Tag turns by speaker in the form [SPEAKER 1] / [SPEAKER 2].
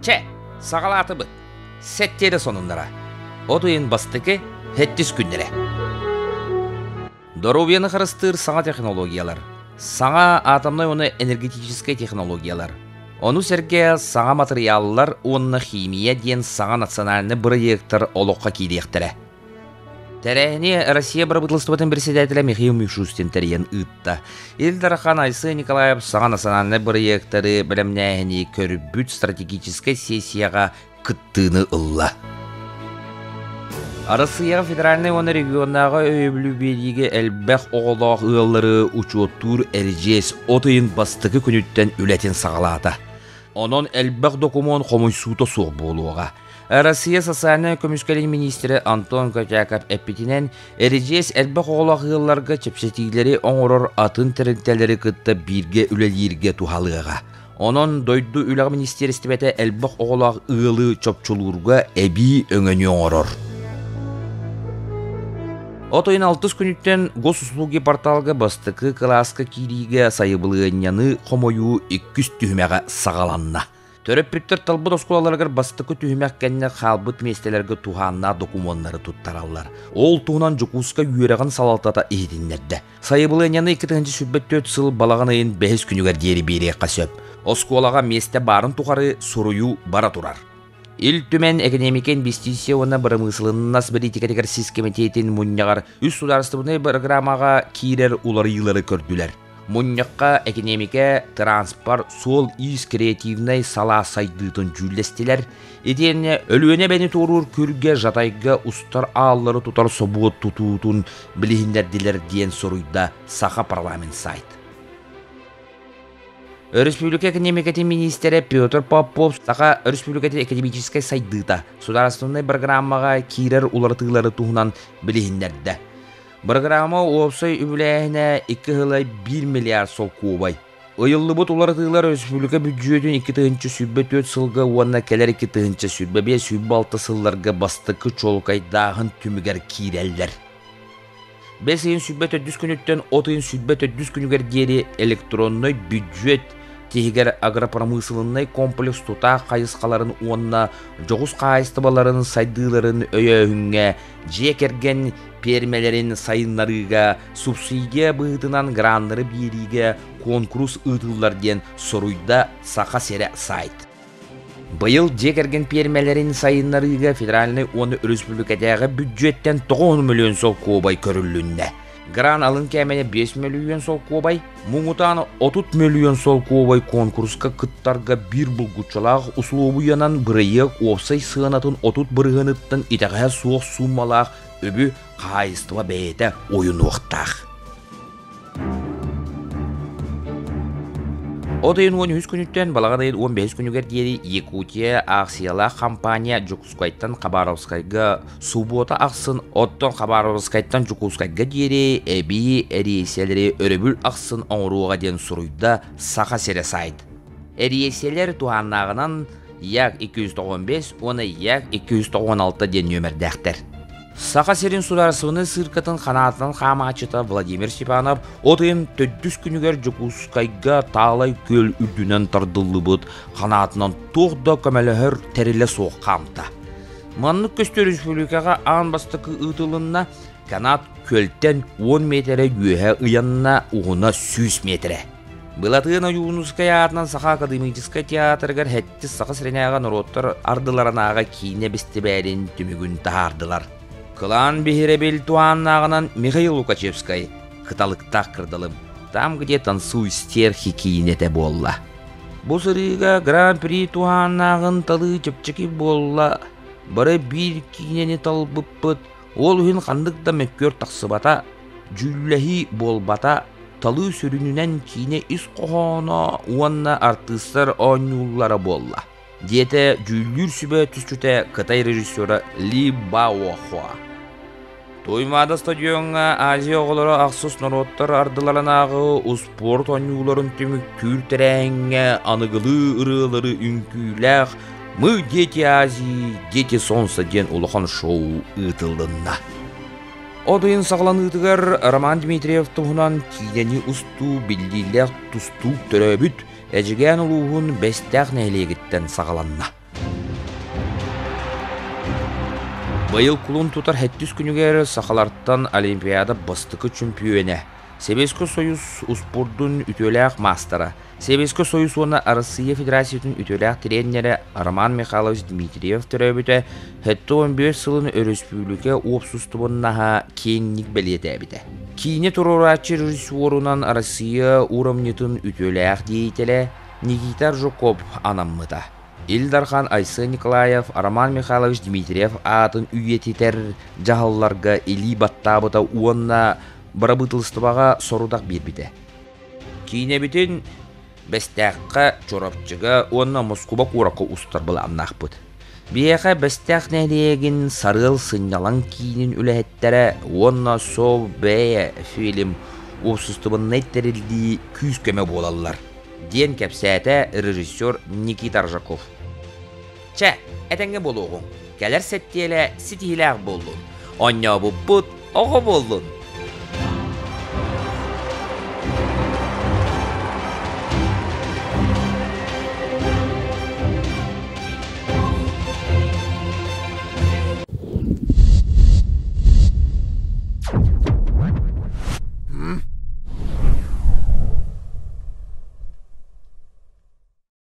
[SPEAKER 1] Çe, sağalatı bu. Setteri sonunlara. Odayın bastıkı hettis günlere. Доровьяны харыстыр саңа технологиялар. Саңа атомной оны энергетической технологиялар. Onu серге саңа материаллар, онны химия ден саңа национальный проекттар олоққа кейдектірі. Тәрәхіне Россия правительствотын председателя Михаил Мишустин тәрен ұтта. Илдархан Айсы Николаев саңа национальный проекттары білімнәхіне көрбіт стратегической сессияға күттіні ұлла. Арасыяғы федеральный оны регионаға өйбілі беріге әлбәқ оғылақ ұғылары учуоттур әржес отыйын бастығы күніттен үләтін сағалады. Onun әлбәқ документ қомойсуыта соқ болуға. Россия социальный көміскелен министрі Антон Котяков әппетінен әржес әлбәқ оғылақ ұғыларға чепсетігілері оңырыр атын тәрінтелері күтті бірге үләлерге тухалыға. Onun дойду үләғ министерістібәті әлбәқ оғылақ ұғылы чопчылырға әбі өңені оңырыр. Отойын 6 күніттен госуслуги порталға бастықы класқа кириге сайыбылығыняны қомойу 200 түймеға сағаланна. Төріп бүттір талбыт осколаларғыр бастықы түймек кәнне қалбыт местелерге туханна документтары туттаралар. Ол туынан жүкуска үйереген салалтата ehdinlerді. Сайыбылығыняны 2-ті сүббет сыл балағанайын 5 күнігер дері бере қасөп. Осколаға месте барын тухары сұрую бара турар. Ил түмен экономика инвестицияны бұрымысылыннас политикатекерсіз комитетін мұнняғар үз сударыстыбыны программаға кирер уларылары көрділер. Мұнняққа экономика, транспорт, сол из креативнай сала сайдытын жүлестілер. Едеріне өлуіне бәні торур күрге жатайға ұстар ağları тұтар собуғыт тұтуытын білігіндерділер дейін соруйда саха парламент сайт. Республика экономикаты министрі Петр Попов сақа республикаты экономическай сайдыта сударственный программаға кирер улартылары туғынан білігіндерді. Программа опсай үбіләйіне 2,1 миллиард сол кубай. Ойылы бұт улартылар республика бюджетін 2-ті сүббет 4 сылға уанна кәлер 2-ті сүббе 5-6 сылларға бастықы чолқайдағын түмігер кирелдер. 5-ін сүббет 4 күніттен 10-ын сүббет 4 күнігер дері электронной бюджет тегер агропромысылынной комплекс тута қайысқаларын онна жоғыз қайыстыбаларын сайдыларын өйөңге жекерген пермелерін сайынларыға субсидия бұғытынан гранлары беріге конкурс ұтылар ден соруйда сақа сере сайт. Бұйыл жекерген пермелерін сайынларыға федеральный оны республикадағы бюджеттен 9 миллион сол кобай көрілінне. Гран алын кәмені 5 миллион сол кобай, мұңытаны 30 миллион сол кобай конкурска күттарға бір бұлғычылақ ұслуы янан бірайық опсай сығанатын 30 бірғыныттың итәғә суық сумалақ өбі қайыстыва бәйеті ойын оқтақ. Odayın 13 күніттен балағадайын 15 күнігер дері Якутия ақсияла компания Жукускайттан Хабаровскайға суббота ақсын, оттон Хабаровскайттан Жукускайға дері әбі әрейселері өрібіл ақсын оңыруға ден сұруйда сақа сере сайд. Әрейселер туғаннағынан яқ 295, оны яқ 296 ден нөмірдәқтер. Сақа серин сударсыны сыркатын қанатынан қамачыта Владимир Степанов отыын 400 күнігер Жукускайға талай көл үрдінен тардылы бұд қанатынан тоғда көмелігір тәрілі соқ қамта. Манлық көстер республикаға аң бастықы ұтылынна канат көлттен 10 метрі үйе ұянына ұғына 100 метрі. Бұлатығына Юнускай атынан Сақа академическай театрғар хәтті Сақа сіренеға нұроттар ардыларынаға кейіне бісті бәрін түмігін тағардылар. Кылан бихеребел туаннағынан Михаил Лукачевскай қыталықтақ кырдылым. Там, где танцуй стер хикиінеті болла. Бұл сырыға гран-при туаннағын талы чепчеки болла. Бары бір кейінені талбыппыт. Ол үйін қандықта мөккөр тақсыбата, жүлләхи болбата, талы сүрінінен кейіне іс қоғана уанна артыстар ойнуллары болла. Диете жүллүр сүбе түскүте Қытай режиссері Ли Баохуа. Тоймада стадионға Азия оғылары ақсыз народтар ардыларынағы спорт ойнуларын түмік күртірәңге анығылы ұрылары үнкүләқ «Мы дети Азии, дети солнца» ден улахан шоу ұтылдынна. Одайын сағланытығар Роман Дмитриев тұғынан кейдені ұсту білдейләқ тұсту түрәбіт әжіген ұлуғын бәстәқ нәйлегіттен сағаланна. Быйыл кулун тутар 700 күнүгер сахаларттан Олимпиада бастыкы чемпионе. Советский Союз успордун ütөләк мастера. Советский Союз оны Россия Федерациятын ütөләк тренері Роман Михайлович Дмитриев төрөбүтө 15 сылын республика опсустубуннаха кеңник белетебите. Кийини турурачы режиссерунан Россия уровнетін ütөләк деятеле Никита Жуков анаммыта. Илдархан Айсы Николаев, Роман Михайлович Дмитриев атын үйетитер жағалларға или баттабыта уонна барабытылыстыбаға сорудақ бербіде. Кейнебітін бәстәққа чорапчыға уонна Москуба кураққа ұстар бұл аннақ бұд. Бияқа бәстәқ нәлеген сарыл сынялан кейнін үләхеттері уонна со бәе фильм опсыстыбын нәйттерілді күз көмі болалар. Ден кәпсәті режиссер Никита Ржаков. Чә, әтәңге болуғын, кәлер сәттелі сетиләқ болуын. Оня бұд, оғы болуын.